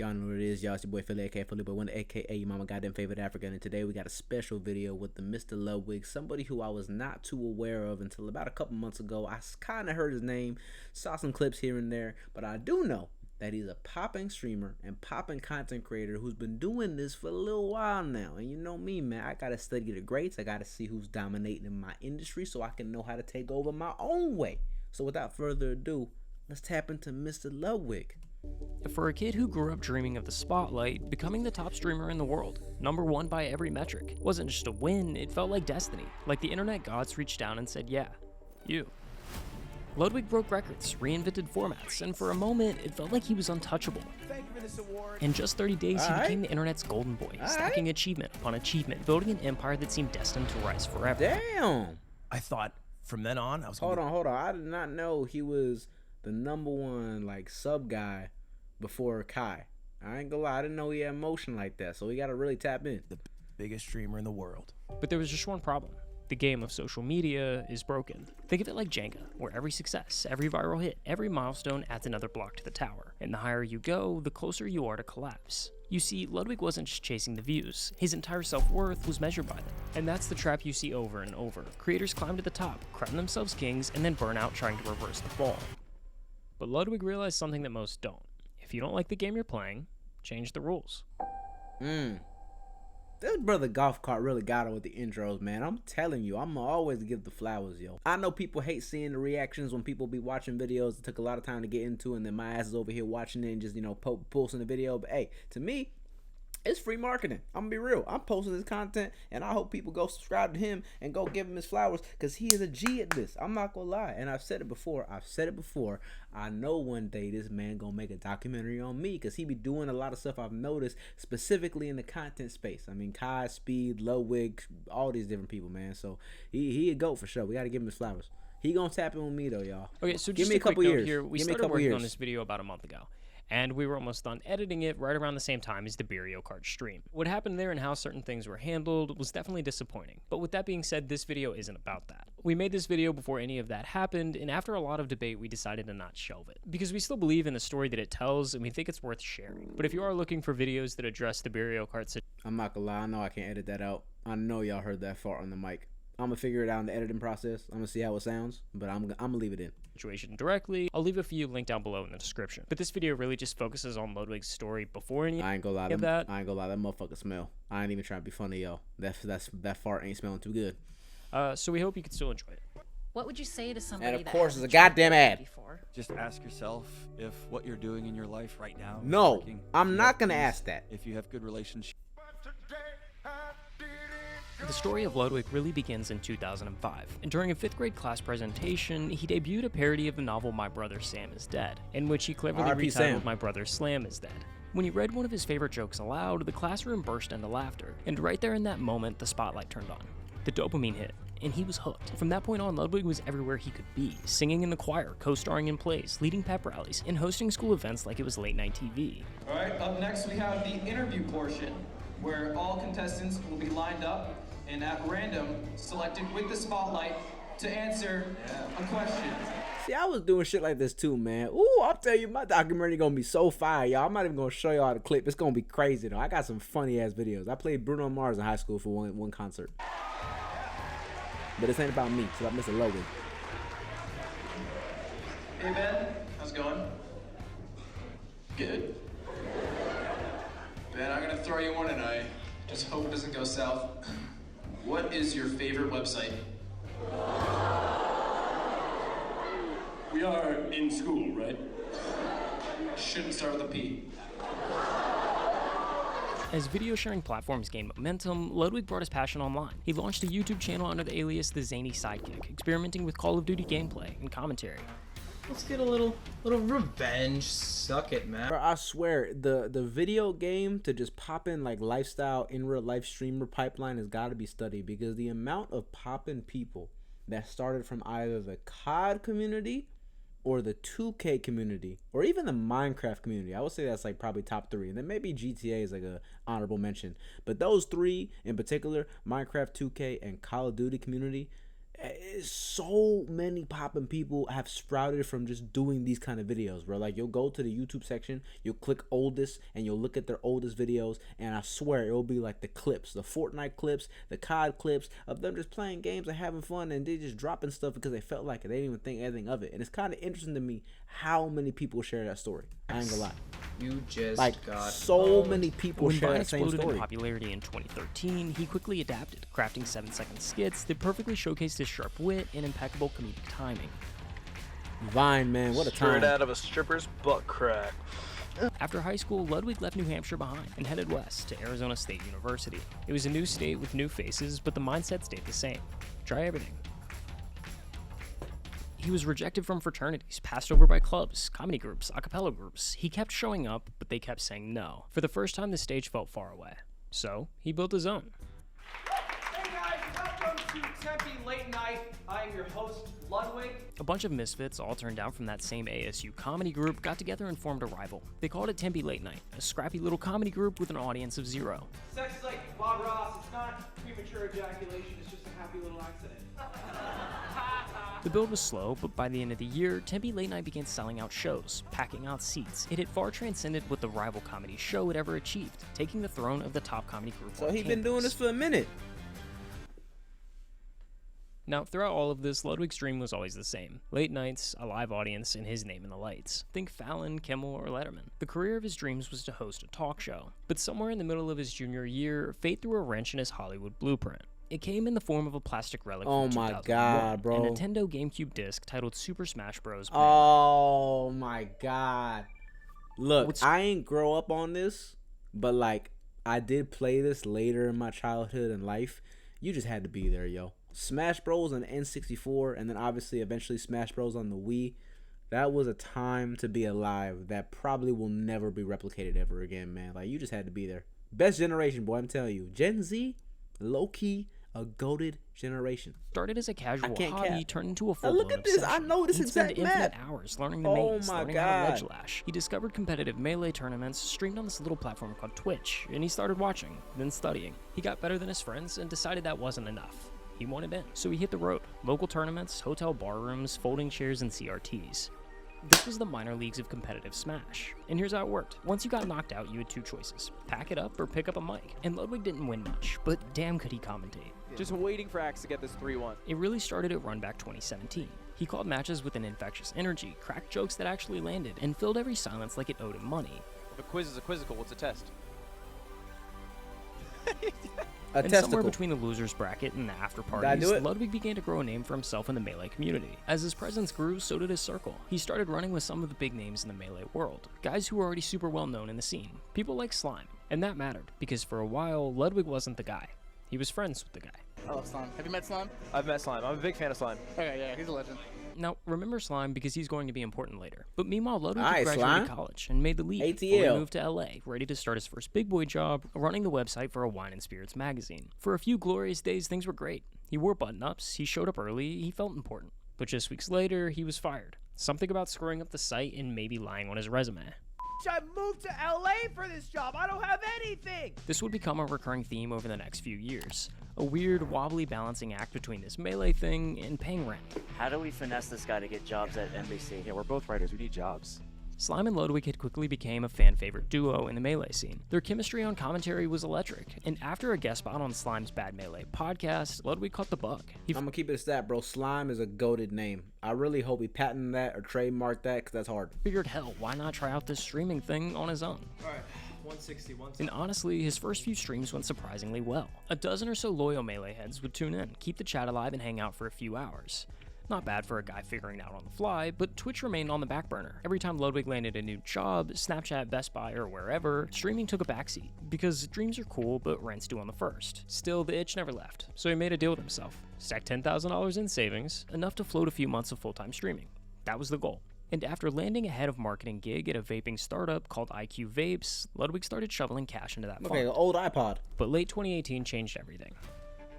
Y'all know what it is, y'all. It's your boy Philly, aka Philly, but one aka your mama goddamn favorite African. And today we got a special video with the Mr. Ludwig, somebody who I was not too aware of until about a couple months ago. I kind of heard his name, saw some clips here and there, but I do know that he's a popping streamer and popping content creator who's been doing this for a little while now. And you know me, man, I gotta study the greats. I gotta see who's dominating in my industry so I can know how to take over my own way. So without further ado, let's tap into Mr. Ludwig. For a kid who grew up dreaming of the spotlight, becoming the top streamer in the world, #1 by every metric, wasn't just a win, it felt like destiny. Like the internet gods reached down and said, yeah, you. Ludwig broke records, reinvented formats, and for a moment, it felt like he was untouchable. In just 30 days, he became the internet's golden boy, stacking achievement upon achievement, building an empire that seemed destined to rise forever. Damn! I thought from then on, I was Hold on. I did not know he was the #1 like sub guy before Kai. I ain't gonna lie, I didn't know he had motion like that, so we gotta really tap in. the biggest streamer in the world. But there was just one problem. The game of social media is broken. Think of it like Jenga, where every success, every viral hit, every milestone adds another block to the tower. And the higher you go, the closer you are to collapse. You see, Ludwig wasn't just chasing the views. His entire self-worth was measured by them. And that's the trap you see over and over. Creators climb to the top, crown themselves kings, and then burn out trying to reverse the fall. But Ludwig realized something that most don't. If you don't like the game you're playing, change the rules. This brother Golf Cart really got it with the intros, man. I'm telling you, I'm always give the flowers, yo. I know people hate seeing the reactions when people be watching videos that took a lot of time to get into, and then my ass is over here watching it and just, you know, posting the video. But hey, to me, it's free marketing. I'm gonna be real. I'm posting this content, and I hope people go subscribe to him and go give him his flowers, because he is a G at this. I'm not gonna lie. And I've said it before. I know one day this man gonna make a documentary on me, because he be doing a lot of stuff I've noticed, specifically in the content space. I mean, Kai, Speed, Ludwig, all these different people, man. So he a GOAT for sure. We gotta give him his flowers. He gonna tap in with me, though, y'all. Okay, so give just me a couple years. Here. We started working on this video about a month ago, and we were almost done editing it right around the same time as the Mario Kart stream. What happened there and how certain things were handled was definitely disappointing. But with that being said, this video isn't about that. We made this video before any of that happened, and after a lot of debate, we decided to not shelve it. Because we still believe in the story that it tells, and we think it's worth sharing. But if you are looking for videos that address the Mario Kart situation, I'm not gonna lie, I know I can't edit that out. I know y'all heard that fart on the mic. I'm gonna figure it out in the editing process. I'm gonna see how it sounds, but I'm gonna leave it in. Directly, I'll leave a few linked down below in the description. But this video really just focuses on Ludwig's story before any I ain't gonna lie, of that. I ain't gonna lie, that motherfucker smell. I ain't even trying to be funny, yo. That fart ain't smelling too good. So we hope you can still enjoy it. What would you say to somebody And of that course, it's a hasn't tried goddamn it ad. before? Just ask yourself if what you're doing in your life right now is No, working. I'm If you not have gonna peace, ask that. If you have good relationships. The story of Ludwig really begins in 2005, and during a 5th grade class presentation, he debuted a parody of the novel My Brother Sam is Dead, in which he cleverly R.I.P. retitled Sam. My Brother Slam is Dead. When he read one of his favorite jokes aloud, the classroom burst into laughter, and right there in that moment, the spotlight turned on. The dopamine hit, and he was hooked. From that point on, Ludwig was everywhere he could be, singing in the choir, co-starring in plays, leading pep rallies, and hosting school events like it was late-night TV. All right, up next we have the interview portion, where all contestants will be lined up and at random selected with the spotlight to answer a question. See, I was doing shit like this too, man. Ooh, I'll tell you, my documentary gonna be so fire, y'all. I'm not even gonna show y'all the clip. It's gonna be crazy, though. I got some funny ass videos. I played Bruno Mars in high school for one concert. But this ain't about me. It's about Mr. Ludwig. Hey Ben, how's it going? Good. Ben, I'm gonna throw you one and I just hope it doesn't go south. What is your favorite website? We are in school, right? Shouldn't start with a P. As video sharing platforms gained momentum, Ludwig brought his passion online. He launched a YouTube channel under the alias The Zany Sidekick, experimenting with Call of Duty gameplay and commentary. Let's get a little revenge. Suck it, man. Bro, I swear, the video game to just pop in like lifestyle in real life streamer pipeline has got to be studied, because the amount of poppin' people that started from either the COD community or the 2K community or even the Minecraft community, I would say that's like probably top 3, and then maybe GTA is like a honorable mention. But those 3 in particular, Minecraft, 2K, and Call of Duty community, So many poppin' people have sprouted from just doing these kind of videos, bro. Like, you'll go to the YouTube section, you'll click oldest, and you'll look at their oldest videos, and I swear it'll be like the clips, the Fortnite clips, the COD clips of them just playing games and having fun, and they just dropping stuff because they felt like it. They didn't even think anything of it. And it's kind of interesting to me how many people share that story. I ain't gonna lie. You just Like, got so many people When share Vine that same exploded in story. popularity in 2013, he quickly adapted, crafting 7-second skits that perfectly showcased his sharp wit and impeccable comedic timing. Vine, man, what a time. Straight out of a stripper's butt crack. After high school, Ludwig left New Hampshire behind and headed west to Arizona State University. It was a new state with new faces, but the mindset stayed the same. Try everything. He was rejected from fraternities, passed over by clubs, comedy groups, a cappella groups. He kept showing up, but they kept saying no. For the first time, the stage felt far away. So, he built his own. Hey guys, welcome to Tempe Late Night. I am your host, Ludwig. A bunch of misfits, all turned down from that same ASU comedy group, got together and formed a rival. They called it Tempe Late Night, a scrappy little comedy group with an audience of 0. Sex is like Bob Ross. It's not premature ejaculation. It's just a happy little accident. The build was slow, but by the end of the year, Tempe Late Night began selling out shows, packing out seats. It had far transcended what the rival comedy show had ever achieved, taking the throne of the top comedy group. So on he's been doing campus. this for a minute. Now, throughout all of this, Ludwig's dream was always the same. Late nights, a live audience, and his name in the lights. Think Fallon, Kimmel, or Letterman. The career of his dreams was to host a talk show. But somewhere in the middle of his junior year, fate threw a wrench in his Hollywood blueprint. It came in the form of a plastic relic Oh from my 2001, God, bro. a Nintendo GameCube disc titled Super Smash Bros. Oh my God. Look, What's- I ain't grow up on this, but like, I did play this later in my childhood and life. You just had to be there, yo. Smash Bros on the N64, and then obviously eventually Smash Bros on the Wii. That was a time to be alive that probably will never be replicated ever again, man. Like, you just had to be there. Best generation, boy, I'm telling you. Gen Z, low-key, a goated generation. Started as a casual can't hobby, cap. turned into a Now full-blown look at this. I obsession. know this He'd spend exact infinite map. hours learning the Oh maze, my learning how to ledge God. lash. He discovered competitive melee tournaments, streamed on this little platform called Twitch, and he started watching, then studying. He got better than his friends and decided that wasn't enough. He wanted in, so he hit the road. Local tournaments, hotel bar rooms, folding chairs, and CRTs. This was the minor leagues of competitive Smash. And here's how it worked. Once you got knocked out, you had 2 choices. Pack it up or pick up a mic. And Ludwig didn't win much, but damn could he commentate. Just waiting for Axe to get this 3-1. It really started at Runback 2017. He called matches with an infectious energy, cracked jokes that actually landed, and filled every silence like it owed him money. If a quiz is a quizzical, what's a test? A And testicle. somewhere between the losers bracket and the after Did I parties, do it? Ludwig began to grow a name for himself in the Melee community. As his presence grew, so did his circle. He started running with some of the big names in the Melee world, guys who were already super well known in the scene, people like Slime. And that mattered, because for a while, Ludwig wasn't the guy. He was friends with the guy. I love Slime. Have you met Slime? I've met Slime. I'm a big fan of Slime. Okay, yeah, he's a legend. Now, remember Slime because he's going to be important later. But meanwhile, Ludwig Alright, had Slime. graduated college and made the leap. ATL. Before he moved to LA, ready to start his first big boy job, running the website for a wine and spirits magazine. For a few glorious days, things were great. He wore button-ups, he showed up early, he felt important. But just weeks later, he was fired. Something about screwing up the site and maybe lying on his resume. I moved to LA for this job. I don't have anything. This would become a recurring theme over the next few years. A weird, wobbly balancing act between this Melee thing and paying rent. How do we finesse this guy to get jobs at NBC? Yeah, we're both writers. We need jobs. Slime and Ludwig had quickly became a fan-favorite duo in the Melee scene. Their chemistry on commentary was electric, and after a guest spot on Slime's Bad Melee podcast, Ludwig caught the bug. I'm gonna keep it a stat, bro. Slime is a goated name. I really hope he patented that or trademarked that, because that's hard. Figured, hell, why not try out this streaming thing on his own? Alright, 160, And honestly, his first few streams went surprisingly well. A dozen or so loyal Melee heads would tune in, keep the chat alive, and hang out for a few hours. Not bad for a guy figuring it out on the fly, but Twitch remained on the back burner. Every time Ludwig landed a new job, Snapchat, Best Buy, or wherever, streaming took a backseat, because dreams are cool, but rent's due on the first. Still, the itch never left, so he made a deal with himself. Stacked $10,000 in savings, enough to float a few months of full-time streaming. That was the goal. And after landing a head of marketing gig at a vaping startup called IQ Vapes, Ludwig started shoveling cash into that Okay, fund. an old iPod. But late 2018 changed everything.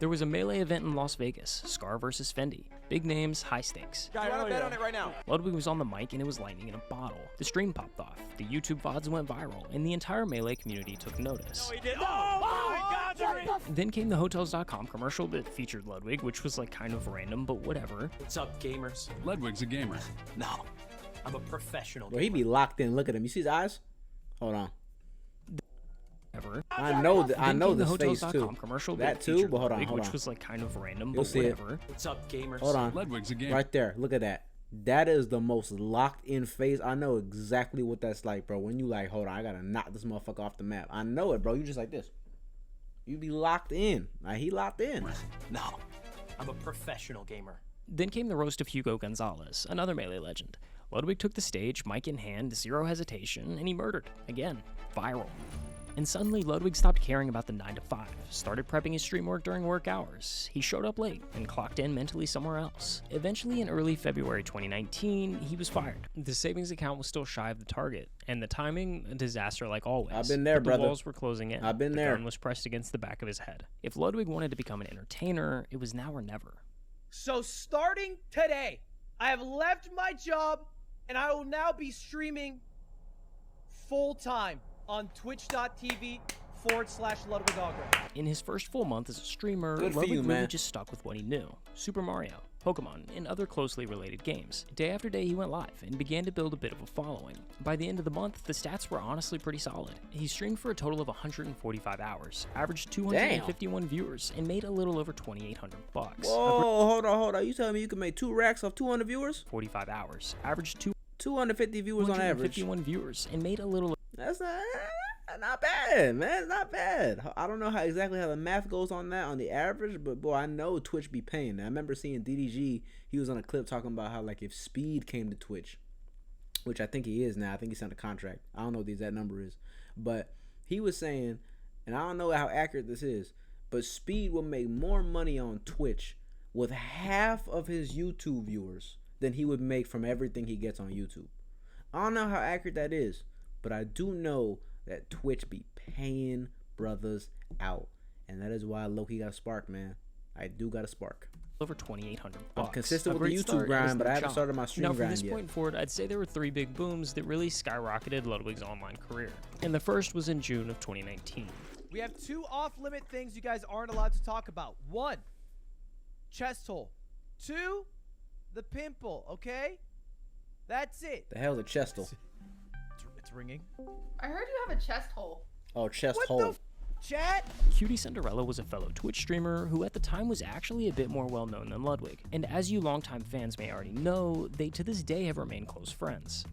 There was a Melee event in Las Vegas, Scar versus Fendi. Big names, high stakes. Guy, I want to bet on it right now. Ludwig was on the mic and it was lightning in a bottle. The stream popped off, the YouTube VODs went viral, and the entire Melee community took notice. He did. Oh my God, they're Then came the Hotels.com commercial that featured Ludwig, which was like kind of random, but whatever. What's up, gamers? Ludwig's a gamer. No, I'm a professional Bro, he be locked in. Look at him. You see his eyes? Hold on. Ever. I know the this face Hotels.com too. commercial That too, featured but hold on, Ludwig, hold which on. was like kind of random, You'll but see it. whatever. What's up, gamers? Hold on. Ludwig's a gamer. Right there. Look at that. That is the most locked in face. I know exactly what that's like, bro. When you like, hold on, I gotta knock this motherfucker off the map. I know it, bro. You just like this. You be locked in. Like he locked in. No, I'm a professional gamer. Then came the roast of Hugo Gonzalez, another Melee legend. Ludwig took the stage, mic in hand, zero hesitation, and he murdered. Again, viral. And suddenly, Ludwig stopped caring about the 9 to 5, started prepping his stream work during work hours. He showed up late and clocked in mentally somewhere else. Eventually, in early February 2019, he was fired. The savings account was still shy of the target, and the timing, a disaster like always. I've been there, but brother. The walls were closing in. I've been there. The gun was pressed against the back of his head. If Ludwig wanted to become an entertainer, it was now or never. So starting today, I have left my job and I will now be streaming full-time on twitch.tv/Ludwig Auger. In his first full month as a streamer, Good for Ludwig you, really man. just stuck with what he knew. Super Mario, Pokemon, and other closely related games. Day after day, he went live and began to build a bit of a following. By the end of the month, the stats were honestly pretty solid. He streamed for a total of 145 hours, averaged 251 viewers, and made a little over $2,800. Whoa, hold on. You telling me you can make 2 racks off 200 viewers? 45 hours, averaged 250 viewers on average. 251 viewers, and made a little. That's not bad, man. It's not bad. I don't know exactly how the math goes on that on the average, but boy, I know Twitch be paying. I remember seeing DDG. He was on a clip talking about how like if Speed came to Twitch, which I think he is now. I think he signed a contract. I don't know what the exact number is, but he was saying, and I don't know how accurate this is, but Speed will make more money on Twitch with half of his YouTube viewers than he would make from everything he gets on YouTube. I don't know how accurate that is, but I do know that Twitch be paying brothers out, and that is why Loki got a spark, man. I do got a spark. Over $2,800. I'm consistent A with the great YouTube start grind, was but no I haven't job. started my stream Now, from grind this yet. point forward, I'd say there were 3 big booms that really skyrocketed Ludwig's online career. And the first was in June of 2019. We have 2 off-limit things you guys aren't allowed to talk about. 1, chest hole. 2, the pimple, okay? That's it. The hell's a chest hole? It's ringing. I heard you have a chest hole. Oh, chest What hole. the chat? Cutie Cinderella was a fellow Twitch streamer who at the time was actually a bit more well known than Ludwig. And as you longtime fans may already know, they to this day have remained close friends.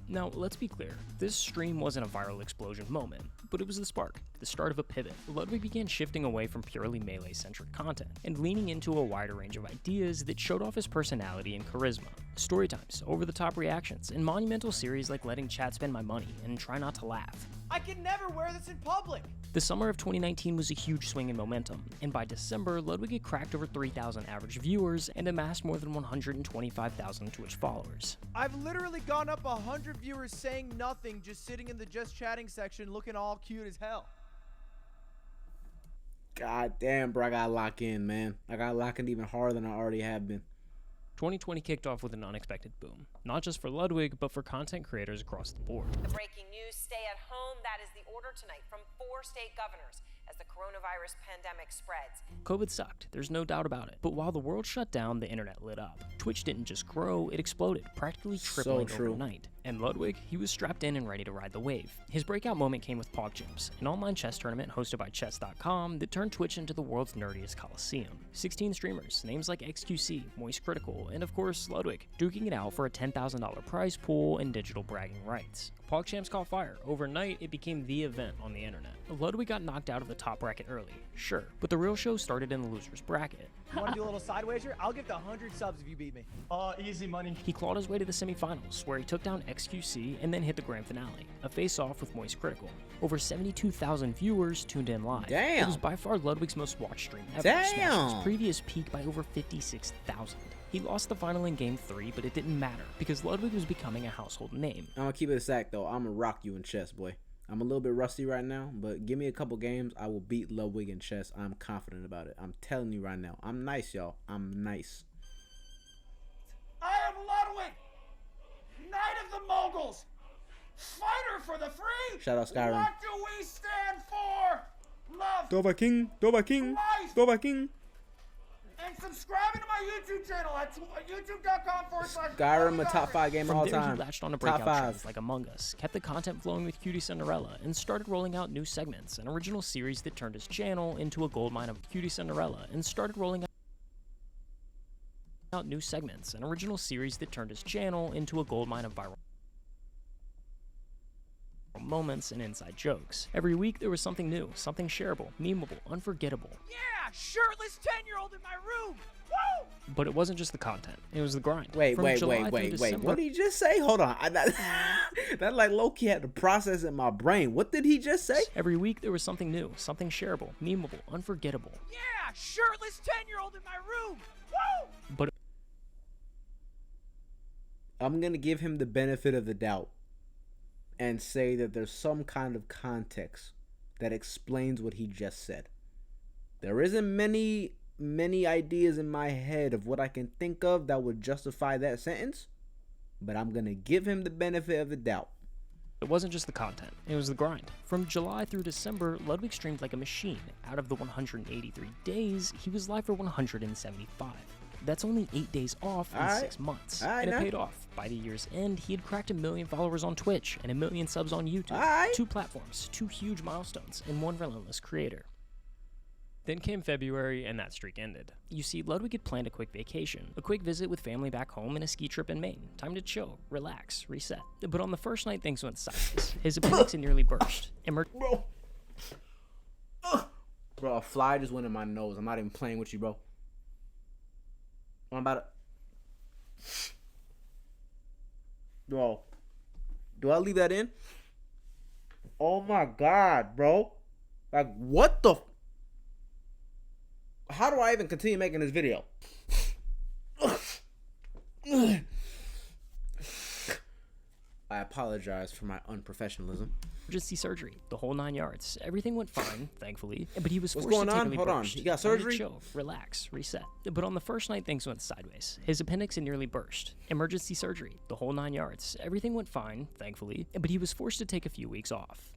Now, let's be clear, this stream wasn't a viral explosion moment, but it was the spark, the start of a pivot. Ludwig began shifting away from purely Melee-centric content, and leaning into a wider range of ideas that showed off his personality and charisma. Story times, over-the-top reactions, and monumental series like letting chat spend my money and try not to laugh. I can never wear this in public. The summer of 2019 was a huge swing in momentum, and by December, Ludwig had cracked over 3,000 average viewers and amassed more than 125,000 Twitch followers. I've literally gone up 100 viewers saying nothing, just sitting in the just chatting section looking all cute as hell. God damn, bro, I gotta lock in, man. I gotta lock in even harder than I already have been. 2020 kicked off with an unexpected boom, not just for Ludwig, but for content creators across the board. The breaking news, stay at home. That is the order tonight from 4 state governors as the coronavirus pandemic spreads. COVID sucked, there's no doubt about it. But while the world shut down, the internet lit up. Twitch didn't just grow, it exploded, practically tripling overnight. And Ludwig, he was strapped in and ready to ride the wave. His breakout moment came with PogChamps, an online chess tournament hosted by Chess.com that turned Twitch into the world's nerdiest coliseum. 16 streamers, names like XQC, Moist Critical, and of course Ludwig, duking it out for a $10,000 prize pool and digital bragging rights. PogChamps caught fire. Overnight, it became the event on the internet. Ludwig got knocked out of the top bracket early, sure, but the real show started in the loser's bracket. You want to do a little side wager? I'll give the 100 subs if you beat me. Easy money. He clawed his way to the semifinals, where he took down XQC and then hit the grand finale, a face-off with Moist Critical. Over 72,000 viewers tuned in live. Damn. It was by far Ludwig's most watched stream ever, Damn. smashing his previous peak by over 56,000. He lost the final in Game 3, but it didn't matter, because Ludwig was becoming a household name. I'm gonna keep it a sack, though. I'm gonna rock you in chess, boy. I'm a little bit rusty right now, but give me a couple games. I will beat Ludwig in chess. I'm confident about it. I'm telling you right now. I'm nice, y'all. I'm nice. I am Ludwig, Knight of the Moguls, fighter for the free. Shout out Skyrim. What do we stand for? Love, Dova King, Dova King, Dova King. And subscribing to my YouTube channel at youtube.com/. Skyrim, a top 5 game of all From there, time. he latched on to Top breakout 5. trends like Among Us, kept the content flowing with Cutie Cinderella, and started rolling out new segments, an original series that turned his channel into a goldmine of Cutie Cinderella, and started rolling out new segments, an original series that turned his channel into a goldmine of viral moments and inside jokes. Every week there was something new, something shareable, memeable, unforgettable. Yeah, shirtless 10-year-old in my room. Woo! But it wasn't just the content, it was the grind. Wait. From July through December- What did he just say? Hold on. That like low-key had to process in my brain. What did he just say? Every week there was something new, something shareable, memeable, unforgettable. Yeah, shirtless 10-year-old in my room. Woo! But I'm going to give him the benefit of the doubt and say that there's some kind of context that explains what he just said. There isn't many ideas in my head of what I can think of that would justify that sentence, but I'm going to give him the benefit of the doubt. it wasn't just the content, it was the grind. From July through December, Ludwig streamed like a machine. Out of the 183 days, he was live for 175. That's only 8 days off in 6 months. And it paid off. By the year's end, he had cracked 1 million followers on Twitch and 1 million subs on YouTube. 2 platforms, 2 huge milestones, and 1 relentless creator. Then came February, and that streak ended. You see, Ludwig had planned a quick vacation, a quick visit with family back home, and a ski trip in Maine. Time to chill, relax, reset. But on the first night, things went sideways. His appendix had nearly burst. Bro, a fly just went in my nose. I'm not even playing with you, bro. I'm about to... Bro. Do I leave that in? Oh my god, bro. Like, what the... How do I even continue making this video? I apologize for my unprofessionalism. Emergency surgery, the whole 9 yards. Everything went fine, thankfully, but he was What's forced going to take on? a Hold on. burst. You got Time to surgery? Chill, relax, reset. But on the first night, things went sideways. His appendix had nearly burst. Emergency surgery, the whole 9 yards. Everything went fine, thankfully, but he was forced to take a few weeks off.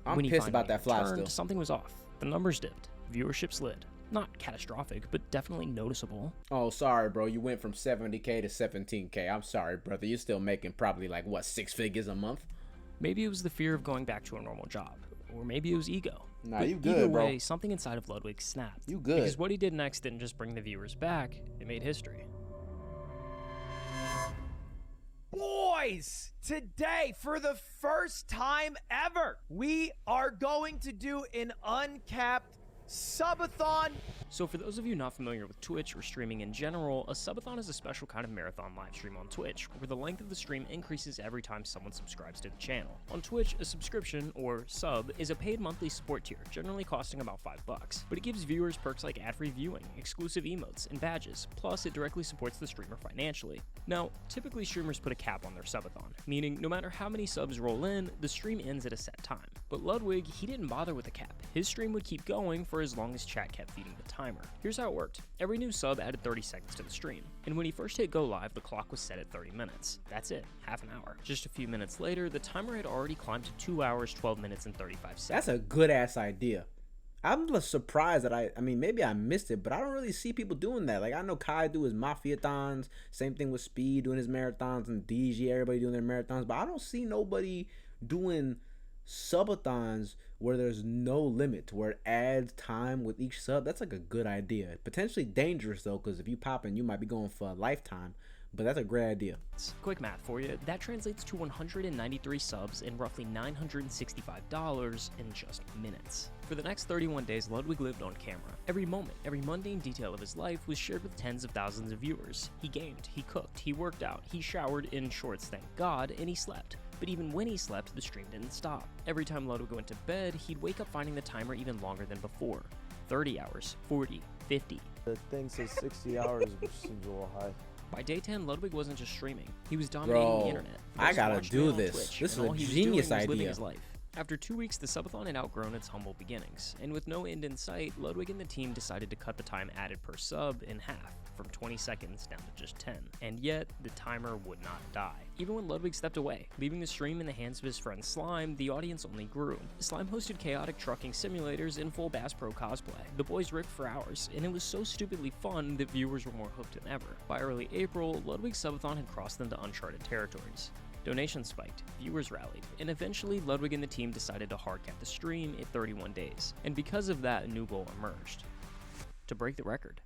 I'm When he pissed about finally that fly returned, still. Something was off. The numbers dipped. Viewership slid. Not catastrophic, but definitely noticeable. Oh, sorry, bro. You went from 70K to 17K. I'm sorry, brother. You're still making probably like, what, 6 figures a month? Maybe it was the fear of going back to a normal job. Or maybe it was ego. Nah, but you good, either bro. way, something inside of Ludwig snapped. You good. Because what he did next didn't just bring the viewers back, it made history. Boys, today, for the first time ever, we are going to do an uncapped subathon. So for those of you not familiar with Twitch or streaming in general, a subathon is a special kind of marathon live stream on Twitch, where the length of the stream increases every time someone subscribes to the channel. On Twitch, a subscription, or sub, is a paid monthly support tier, generally costing about $5, but it gives viewers perks like ad-free viewing, exclusive emotes, and badges, plus it directly supports the streamer financially. Now, typically streamers put a cap on their subathon, meaning no matter how many subs roll in, the stream ends at a set time. But Ludwig, he didn't bother with a cap. His stream would keep going for as long as chat kept feeding the timer. Here's how it worked. Every new sub added 30 seconds to the stream, and when he first hit go live, the clock was set at 30 minutes. That's it, half an hour. Just a few minutes later, the timer had already climbed to 2 hours, 12 minutes, and 35 seconds. That's a good ass idea. I'm just surprised that I mean, maybe I missed it, but I don't really see people doing that. Like, I know Kai do his Mafia-thons, same thing with Speed doing his marathons, and DG, everybody doing their marathons, but I don't see nobody doing subathons where there's no limit, where it adds time with each sub. That's like a good idea. Potentially dangerous though, because if you pop in, you might be going for a lifetime, but that's a great idea. Quick math for you, that translates to 193 subs and roughly $965 in just minutes. For the next 31 days, Ludwig lived on camera. Every moment, every mundane detail of his life was shared with tens of thousands of viewers. He gamed, he cooked, he worked out, he showered in shorts, thank God, and he slept. But even when he slept, the stream didn't stop. Every time Ludwig went to bed, he'd wake up finding the timer even longer than before. 30 hours, 40, 50. The thing says 60 hours, which seems a little high. By day 10, Ludwig wasn't just streaming. He was dominating the internet. I gotta Watched do him on this. Twitch, This is and a all he was genius doing was living idea. his life. After 2 weeks, the subathon had outgrown its humble beginnings, and with no end in sight, Ludwig and the team decided to cut the time added per sub in half, from 20 seconds down to just 10. And yet, the timer would not die. Even when Ludwig stepped away, leaving the stream in the hands of his friend Slime, the audience only grew. Slime hosted chaotic trucking simulators in full Bass Pro cosplay. The boys ripped for hours, and it was so stupidly fun that viewers were more hooked than ever. By early April, Ludwig's subathon had crossed into uncharted territories. Donations spiked, viewers rallied, and eventually Ludwig and the team decided to hard cap the stream at 31 days. And because of that, a new goal emerged: to break the record.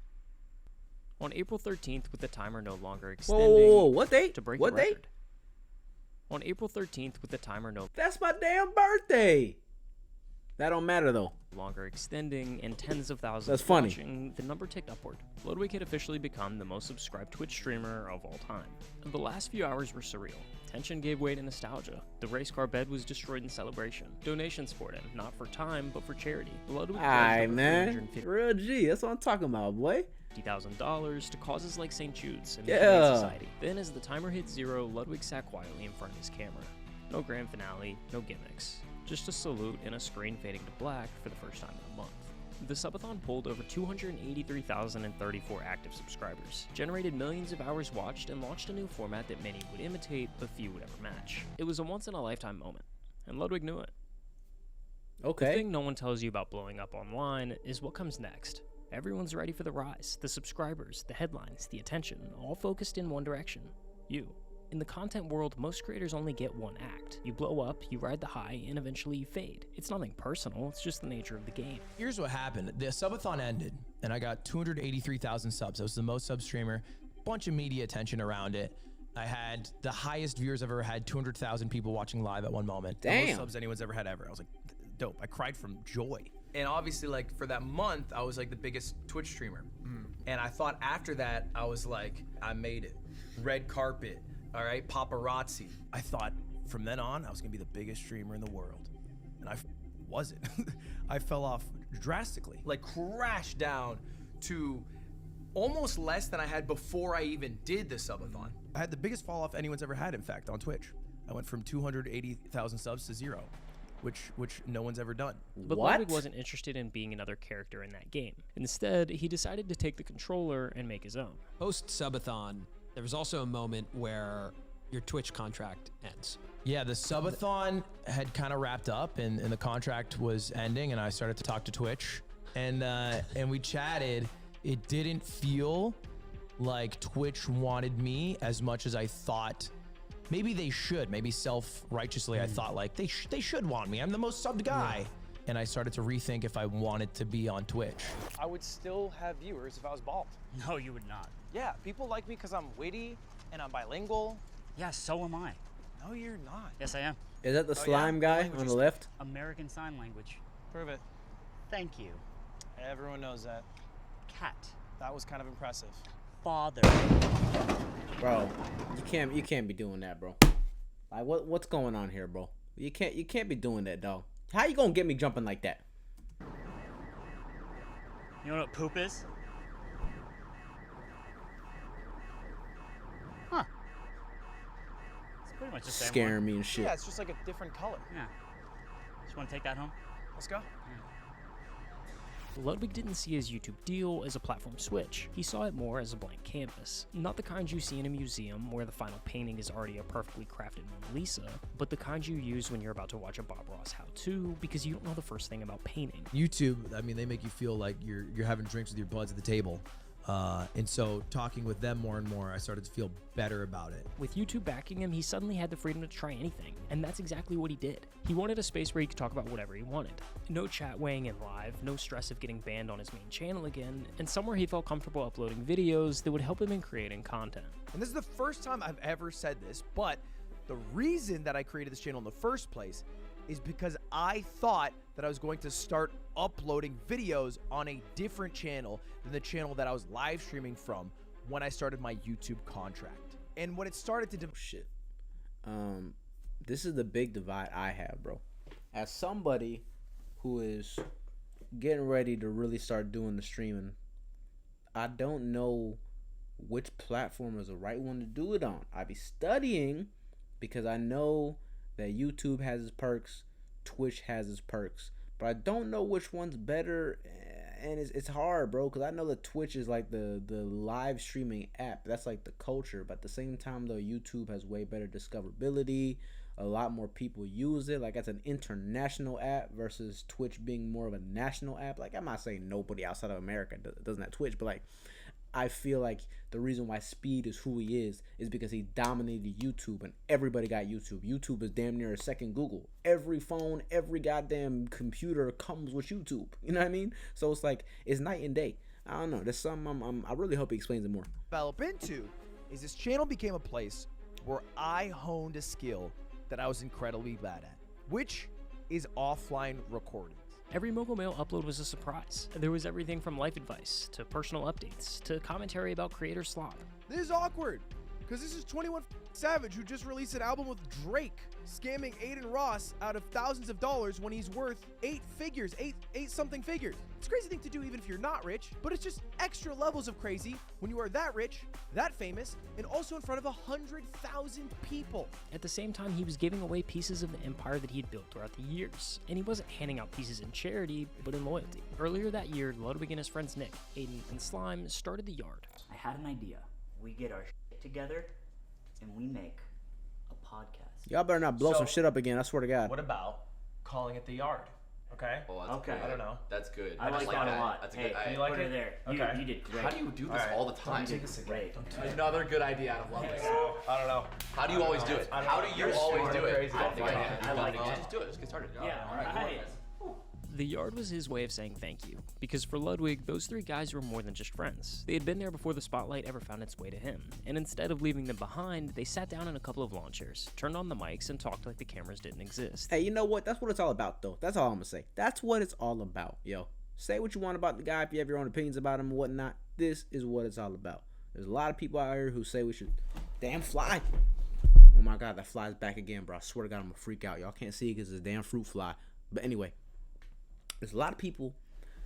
On April 13th, with the timer no longer extending... Whoa, what date? To break what the date? record. On April 13th, with the timer no... That's my damn birthday! That don't matter, though. Longer extending and tens of thousands That's funny. watching, the number ticked upward. Ludwig had officially become the most subscribed Twitch streamer of all time. The last few hours were surreal. Tension gave way to nostalgia. The race car bed was destroyed in celebration. Donations poured in, not for time, but for charity. Ludwig Alright, man. Real G, that's what I'm talking about, boy. $50,000 to causes like St. Jude's and Yeah. Humane Society. Then, as the timer hit 0, Ludwig sat quietly in front of his camera. No grand finale, no gimmicks. Just a salute and a screen fading to black for the first time in a month. The subathon pulled over 283,034 active subscribers, generated millions of hours watched, and launched a new format that many would imitate, but few would ever match. It was a once-in-a-lifetime moment, and Ludwig knew it. Okay. The thing no one tells you about blowing up online is what comes next. Everyone's ready for the rise, the subscribers, the headlines, the attention, all focused in one direction: you. In the content world, most creators only get one act. You blow up, you ride the high, and eventually you fade. It's nothing personal, it's just the nature of the game. Here's what happened. The subathon ended, and I got 283,000 subs. I was the most sub streamer, bunch of media attention around it. I had the highest viewers I've ever had, 200,000 people watching live at one moment. The most Damn. subs anyone's ever had ever. I was like, dope. I cried from joy. And obviously, like, for that month, I was like the biggest Twitch streamer. And I thought after that, I was like, I made it. Red carpet. All right, paparazzi. I thought from then on, I was gonna be the biggest streamer in the world. And I wasn't. I fell off drastically. Like, crashed down to almost less than I had before I even did the subathon. I had the biggest fall off anyone's ever had, in fact, on Twitch. I went from 280,000 subs to 0, which no one's ever done. But Ludwig wasn't interested in being another character in that game. Instead, he decided to take the controller and make his own. Post-subathon, there was also a moment where your Twitch contract ends. Yeah, the subathon had kind of wrapped up and the contract was ending, and I started to talk to Twitch, and we chatted. It didn't feel like Twitch wanted me as much as I thought maybe they should. Maybe self-righteously, I thought like they should want me. I'm the most subbed guy. And I started to rethink if I wanted to be on Twitch. I would still have viewers if I was bald. No, you would not. Yeah, people like me because I'm witty and I'm bilingual. Yeah, so am I. No, you're not. Yes, I am. Is that the slime guy on the left? American Sign Language. Prove it. Thank you. Everyone knows that. Cat. That was kind of impressive. Father. Bro, you can't be doing that, bro. Like what's going on here, bro? You can't be doing that, dog. How you gonna get me jumping like that? You know what poop is? Huh. It's pretty much the same. Scaring me and shit. Yeah, it's just like a different color. Yeah. Just want to take that home? Let's go. Ludwig didn't see his YouTube deal as a platform switch. He saw it more as a blank canvas. Not the kind you see in a museum where the final painting is already a perfectly crafted Mona Lisa, but the kind you use when you're about to watch a Bob Ross how-to because you don't know the first thing about painting. YouTube, I mean, they make you feel like you're having drinks with your buds at the table. And so talking with them more and more, I started to feel better about it. With YouTube backing him, he suddenly had the freedom to try anything, and that's exactly what he did. He wanted a space where he could talk about whatever he wanted. No chat weighing in live, no stress of getting banned on his main channel again, and somewhere he felt comfortable uploading videos that would help him in creating content. And this is the first time I've ever said this, but the reason that I created this channel in the first place is because I thought that I was going to start uploading videos on a different channel than the channel that I was live streaming from when I started my YouTube contract. And when it started to this is the big divide I have, bro. As somebody who is getting ready to really start doing the streaming, I don't know which platform is the right one to do it on. I be studying because I know that YouTube has its perks, Twitch has its perks, but I don't know which one's better. And it's hard, bro, because I know that Twitch is like the live streaming app. That's like the culture. But at the same time, though, YouTube has way better discoverability. A lot more people use it. Like, it's an international app versus Twitch being more of a national app. Like, I'm not saying nobody outside of America doesn't have Twitch, but like, I feel like the reason why Speed is who he is because he dominated YouTube and everybody got YouTube. YouTube is damn near a second Google. Every phone, every goddamn computer comes with YouTube. You know what I mean? So it's like, it's night and day. I don't know. There's something I really hope he explains it more. Develop into is this channel became a place where I honed a skill that I was incredibly bad at, which is offline recording. Every Mogul Mail upload was a surprise. There was everything from life advice, to personal updates, to commentary about creator slop. This is awkward, because this is 21 Savage who just released an album with Drake, scamming Aiden Ross out of thousands of dollars when he's worth eight something figures. It's a crazy thing to do even if you're not rich, but it's just extra levels of crazy when you are that rich, that famous, and also in front of 100,000 people. At the same time, he was giving away pieces of the empire that he'd built throughout the years, and he wasn't handing out pieces in charity, but in loyalty. Earlier that year, Ludwig and his friends Nick, Aiden, and Slime started The Yard. I had an idea. We get our shit together, and we make a podcast. Y'all better not blow some shit up again, I swear to God. What about calling it The Yard? Okay. Oh, that's Okay. good. I don't know. That's good. I like that a lot. That's a Hey, good can idea. you like it? There. Okay. You did great. How do you do this all the time? You did great. Another good idea out of Ludwig. I don't know. How do you always do it? How do you always do it? I like it. Just do it. Let's get started. Yeah. All right. The Yard was his way of saying thank you, because for Ludwig, those three guys were more than just friends. They had been there before the spotlight ever found its way to him, and instead of leaving them behind, they sat down in a couple of lawn chairs, turned on the mics, and talked like the cameras didn't exist. Hey, you know what? That's what it's all about, though. That's all I'm gonna say. That's what it's all about, yo. Say what you want about the guy if you have your own opinions about him and whatnot. This is what it's all about. There's a lot of people out here who say we should... Damn fly! Oh my God, that fly's back again, bro. I swear to God, I'm gonna freak out. Y'all can't see it because it's a damn fruit fly. But anyway... There's a lot of people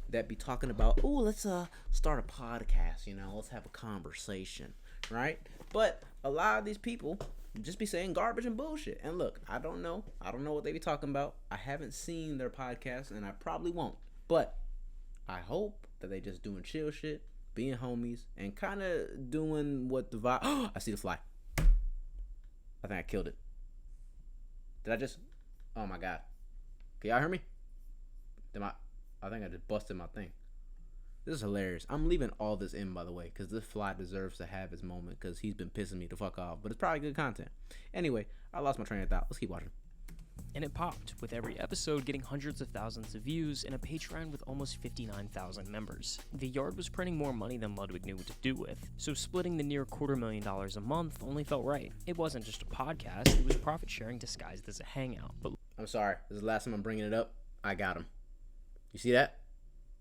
that be talking about, oh, let's start a podcast, you know, let's have a conversation, right? But a lot of these people just be saying garbage and bullshit. And look, I don't know what they be talking about. I haven't seen their podcast, and I probably won't. But I hope that they just doing chill shit, being homies, and kind of doing what the vibe. Oh, I see the fly. I think I killed it. Did I just? Oh my God. Can y'all hear me? I think I just busted my thing. This is hilarious. I'm leaving all this in, by the way, because this fly deserves to have his moment, because he's been pissing me the fuck off. But it's probably good content. Anyway, I lost my train of thought. Let's keep watching. And it popped, with every episode getting hundreds of thousands of views and a Patreon with almost 59,000 members. The Yard was printing more money than Ludwig knew what to do with, so splitting the near $250,000 a month only felt right. It wasn't just a podcast, it was profit sharing disguised as a hangout. But I'm sorry, this is the last time I'm bringing it up. I got him. You see that?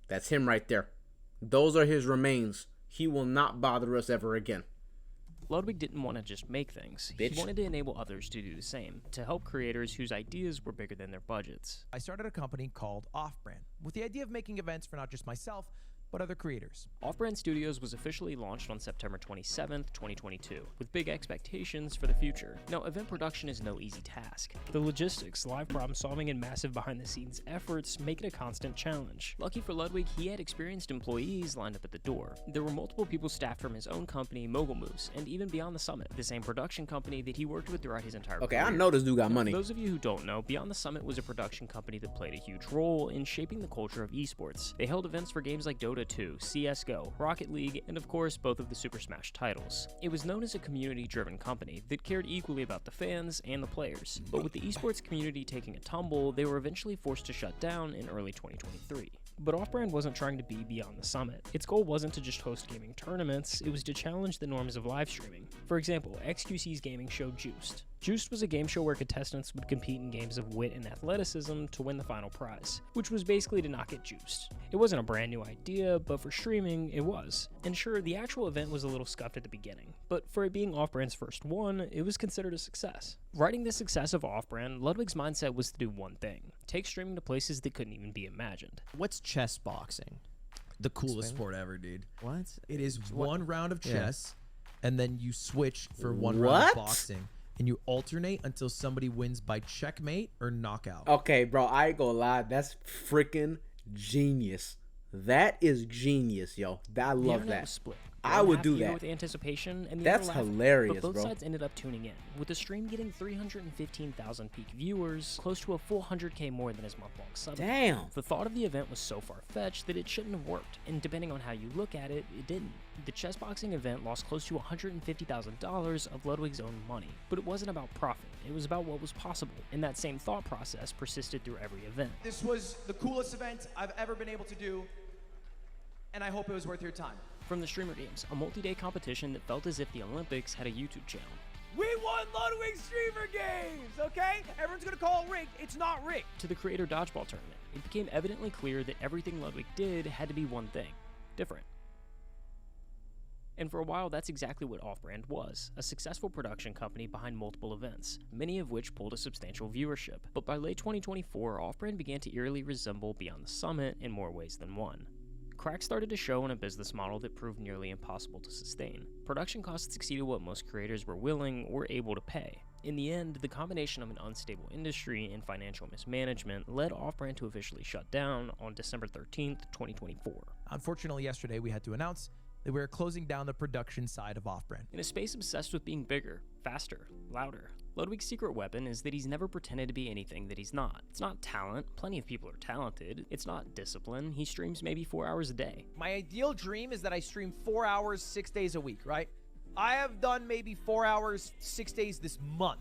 That's him right there. Those are his remains. He will not bother us ever again. Ludwig didn't want to just make things. Bitch. He wanted to enable others to do the same, to help creators whose ideas were bigger than their budgets. I started a company called Off-Brand with the idea of making events for not just myself, but other creators. Off-Brand Studios was officially launched on September 27th, 2022, with big expectations for the future. Now, event production is no easy task. The logistics, live problem solving, and massive behind-the-scenes efforts make it a constant challenge. Lucky for Ludwig, he had experienced employees lined up at the door. There were multiple people staffed from his own company, Mogul Moves, and even Beyond the Summit, the same production company that he worked with throughout his entire career. I know this dude got money. For those of you who don't know, Beyond the Summit was a production company that played a huge role in shaping the culture of esports. They held events for games like Dota 2, CSGO, Rocket League, and of course both of the Super Smash titles. It was known as a community-driven company that cared equally about the fans and the players, but with the esports community taking a tumble, they were eventually forced to shut down in early 2023. But Off-Brand wasn't trying to be Beyond the Summit. Its goal wasn't to just host gaming tournaments, it was to challenge the norms of live streaming. For example, XQC's gaming show Juiced. Juiced was a game show where contestants would compete in games of wit and athleticism to win the final prize, which was basically to not get juiced. It wasn't a brand new idea, but for streaming, it was. And sure, the actual event was a little scuffed at the beginning, but for it being Off-Brand's first one, it was considered a success. Riding the success of Off-Brand, Ludwig's mindset was to do one thing: take streaming to places that couldn't even be imagined. What's chess boxing? The coolest sport ever, dude. What? It is one round of Yeah. chess, and then you switch for one round of boxing. and you alternate until somebody wins by checkmate or knockout. Okay, bro, I ain't gonna lie. That's freaking genius. That is genius, yo. I love that. Split. I would do that. With anticipation, and the That's other laughing. hilarious, But both bro. sides ended up tuning in, with the stream getting 315,000 peak viewers, close to a full 100K more than his month-long sub. Damn. The thought of the event was so far-fetched that it shouldn't have worked, and depending on how you look at it, it didn't. The chess boxing event lost close to $150,000 of Ludwig's own money, but it wasn't about profit. It was about what was possible, and that same thought process persisted through every event. This was the coolest event I've ever been able to do, and I hope it was worth your time. From the Streamer Games, a multi-day competition that felt as if the Olympics had a YouTube channel. We won Ludwig Streamer Games, okay? Everyone's gonna call it rigged. It's not rigged. To the Creator Dodgeball Tournament, it became evidently clear that everything Ludwig did had to be one thing: different. And for a while, that's exactly what Off-Brand was, a successful production company behind multiple events, many of which pulled a substantial viewership. But by late 2024, Off-Brand began to eerily resemble Beyond the Summit in more ways than one. Cracks started to show in a business model that proved nearly impossible to sustain. Production costs exceeded what most creators were willing or able to pay. In the end, the combination of an unstable industry and financial mismanagement led Off-Brand to officially shut down on December 13th, 2024. Unfortunately, yesterday we had to announce that we are closing down the production side of Off-Brand. In a space obsessed with being bigger, faster, louder, Ludwig's secret weapon is that he's never pretended to be anything that he's not. It's not talent. Plenty of people are talented. It's not discipline. He streams maybe 4 hours a day. My ideal dream is that I stream 4 hours, 6 days a week, right? I have done maybe 4 hours, 6 days this month,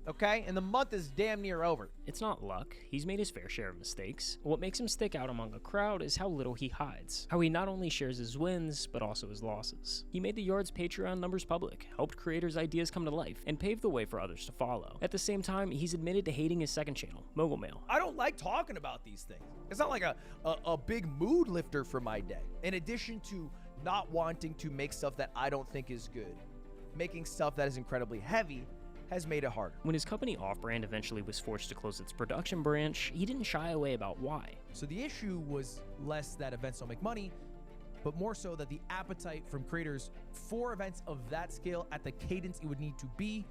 okay? And the month is damn near over. It's not luck. He's made his fair share of mistakes. What makes him stick out among a crowd is how little he hides. How he not only shares his wins, but also his losses. He made the Yard's Patreon numbers public, helped creators' ideas come to life, and paved the way for others to follow. At the same time, he's admitted to hating his second channel, Mogul Mail. I don't like talking about these things. It's not like a big mood lifter for my day. In addition to not wanting to make stuff that I don't think is good, making stuff that is incredibly heavy has made it harder. When his company Off-Brand eventually was forced to close its production branch, he didn't shy away about why. So the issue was less that events don't make money, but more so that the appetite from creators for events of that scale at the cadence it would need to be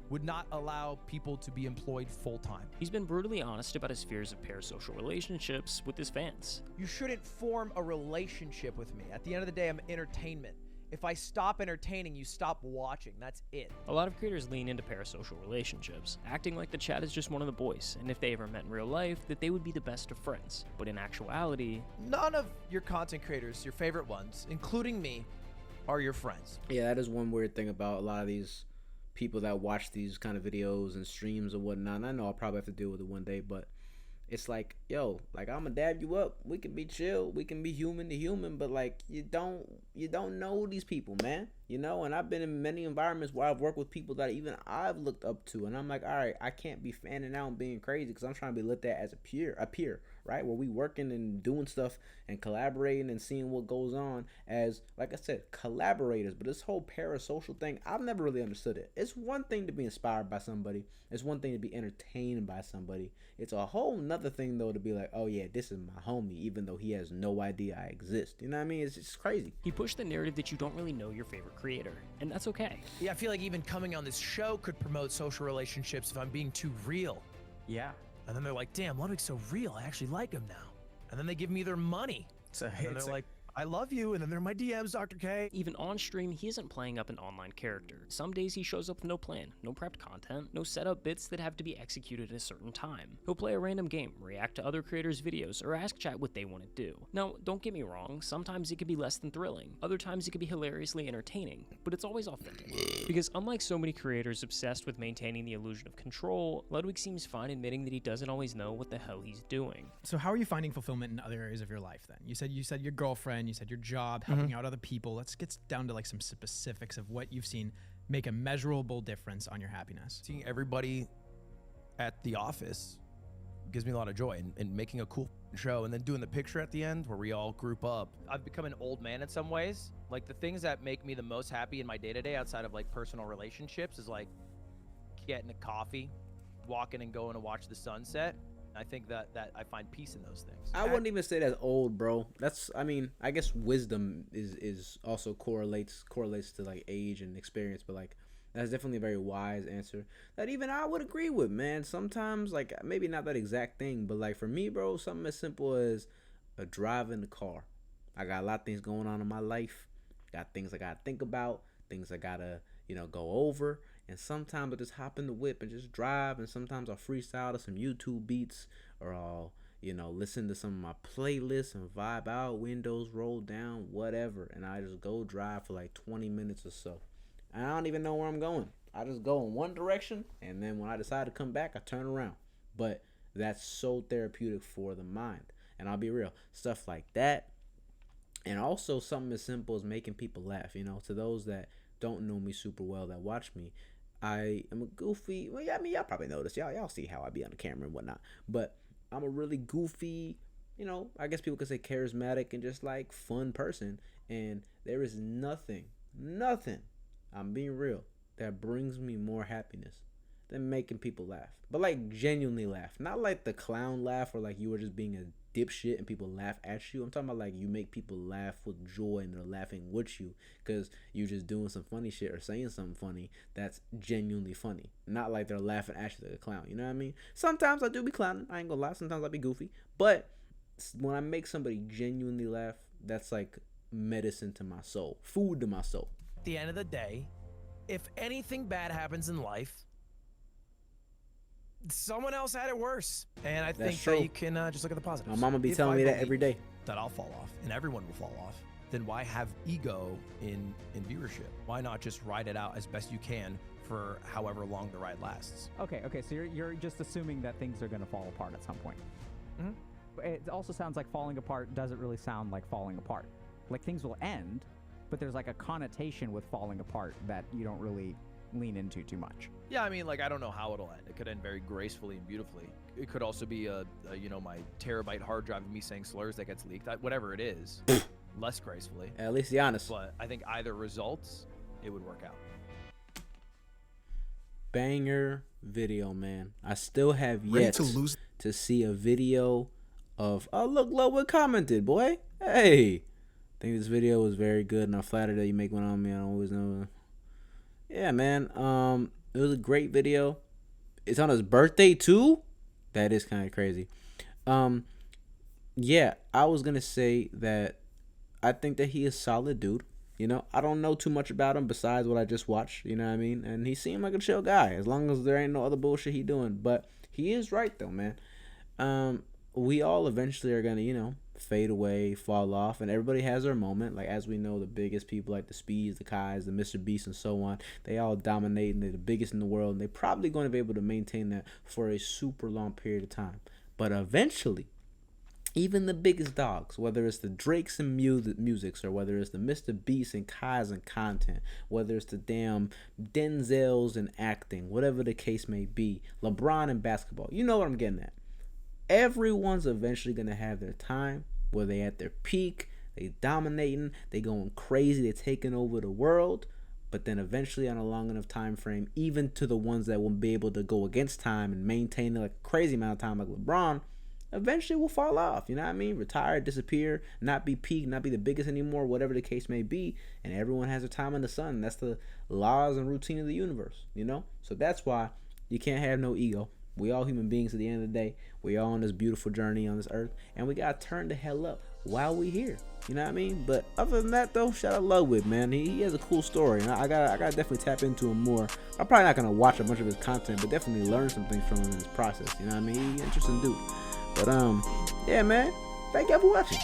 would not allow people to be employed full-time. He's been brutally honest about his fears of parasocial relationships with his fans. You shouldn't form a relationship with me. At the end of the day, I'm entertainment. If I stop entertaining, you stop watching. That's it. A lot of creators lean into parasocial relationships, acting like the chat is just one of the boys, and if they ever met in real life, that they would be the best of friends. But in actuality, none of your content creators, your favorite ones, including me, are your friends. Yeah, that is one weird thing about a lot of these people that watch these kind of videos and streams or whatnot. And I know I'll probably have to deal with it one day, but it's like, yo, like, I'm gonna dab you up. We can be chill. We can be human to human, but like, you don't know these people, man. You know, and I've been in many environments where I've worked with people that even I've looked up to, and I'm like, all right, I can't be fanning out and being crazy because I'm trying to be looked at as a peer, right? Where we working and doing stuff and collaborating and seeing what goes on as, like I said, collaborators. But this whole parasocial thing, I've never really understood it. It's one thing to be inspired by somebody. It's one thing to be entertained by somebody. It's a whole nother thing, though, to be like, oh, yeah, this is my homie, even though he has no idea I exist. You know what I mean? It's just crazy. He pushed the narrative that you don't really know your favorite creator, and that's okay. Yeah, I feel like even coming on this show could promote social relationships if I'm being too real. Yeah. And then they're like, damn, Ludwig's so real. I actually like him now. And then they give me their money. And then they're like, I love you, and then they're my DMs, Dr. K. Even on stream, he isn't playing up an online character. Some days he shows up with no plan, no prepped content, no setup bits that have to be executed at a certain time. He'll play a random game, react to other creators' videos, or ask chat what they want to do. Now, don't get me wrong, sometimes it could be less than thrilling. Other times it could be hilariously entertaining, but it's always authentic. Because unlike so many creators obsessed with maintaining the illusion of control, Ludwig seems fine admitting that he doesn't always know what the hell he's doing. So how are you finding fulfillment in other areas of your life then? You said your girlfriend, you said your job, helping out other people. Let's get down to like some specifics of what you've seen make a measurable difference on your happiness. Seeing everybody at the office gives me a lot of joy, and making a cool show and then doing the picture at the end where we all group up. I've become an old man in some ways. Like the things that make me the most happy in my day-to-day outside of like personal relationships is like getting a coffee, walking and going to watch the sunset. I think that I find peace in those things. I wouldn't even say that's old, bro. That's, I mean, I guess wisdom is also correlates to like age and experience, but like That's definitely a very wise answer that even I would agree with, man. Sometimes, like, maybe not that exact thing, but like for me, bro, something as simple as a drive in the car. I got a lot of things going on in my life. Got things I gotta think about, things I gotta, go over. And sometimes I just hop in the whip and just drive. And sometimes I'll freestyle to some YouTube beats, or I'll, listen to some of my playlists and vibe out, windows rolled down, whatever. And I just go drive for like 20 minutes or so. And I don't even know where I'm going. I just go in one direction, and then when I decide to come back, I turn around. But that's so therapeutic for the mind. And I'll be real, stuff like that. And also something as simple as making people laugh. To those that don't know me super well, that watch me, I am a goofy. Well, yeah, I mean, y'all probably know this. Y'all see how I be on the camera and whatnot. But I'm a really goofy, I guess people could say charismatic and just like fun person. And there is nothing, I'm being real, that brings me more happiness than making people laugh. But like genuinely laugh. Not like the clown laugh or like you were just being a dipshit and people laugh at you. I'm talking about like you make people laugh with joy and they're laughing with you because you're just doing some funny shit or saying something funny that's genuinely funny. Not like they're laughing at you like a clown. You know what I mean? Sometimes I do be clowning. I ain't gonna lie. Sometimes I be goofy. But when I make somebody genuinely laugh, that's like medicine to my soul. Food to my soul. At the end of the day, if anything bad happens in life, someone else had it worse. And I think that you can just look at the positives. My mama be telling me that every day. That I'll fall off and everyone will fall off. Then why have ego in viewership? Why not just ride it out as best you can for however long the ride lasts? Okay, so you're just assuming that things are going to fall apart at some point. Mm-hmm. It also sounds like falling apart doesn't really sound like falling apart. Like things will end, but there's like a connotation with falling apart that you don't really lean into too much. Yeah, I mean, like, I don't know how it'll end. It could end very gracefully and beautifully. It could also be my terabyte hard drive of me saying slurs that gets leaked. Whatever it is, less gracefully. At least be honest. But I think either results, it would work out. Banger video, man. I still have yet to see a video of, oh, look, Ludwig commented, boy. Hey. I think this video was very good, and I'm flattered that you make one on me. I don't always know. Yeah, man. It was a great video. It's on his birthday too. That is kind of crazy. Yeah, I was gonna say that I think that he is a solid dude. I don't know too much about him besides what I just watched. You know what I mean? And he seemed like a chill guy, as long as there ain't no other bullshit he doing. But he is right though, man. We all eventually are gonna, fade away, fall off, and everybody has their moment. Like, as we know, the biggest people like the Speeds, the Kais, the Mr. Beast, and so on, they all dominate, and they're the biggest in the world, and they're probably going to be able to maintain that for a super long period of time. But eventually, even the biggest dogs, whether it's the Drakes and musics, or whether it's the Mr. Beast and Kais and content, whether it's the damn Denzels and acting, whatever the case may be, LeBron and basketball, you know what I'm getting at. Everyone's eventually going to have their time where they at their peak, they dominating, they going crazy, they taking over the world. But then eventually on a long enough time frame, even to the ones that won't be able to go against time and maintain like a crazy amount of time like LeBron, eventually will fall off. You know what I mean? Retire, disappear, not be peak, not be the biggest anymore, whatever the case may be. And everyone has their time in the sun. That's the laws and routine of the universe, So that's why you can't have no ego. We all human beings at the end of the day. We all on this beautiful journey on this earth, and we gotta turn the hell up while we here. You know what I mean? But other than that, though, shout out Ludwig, man. He has a cool story, and I gotta definitely tap into him more. I'm probably not gonna watch a bunch of his content, but definitely learn some things from him in his process. You know what I mean? He's an interesting dude. But yeah, man. Thank y'all for watching.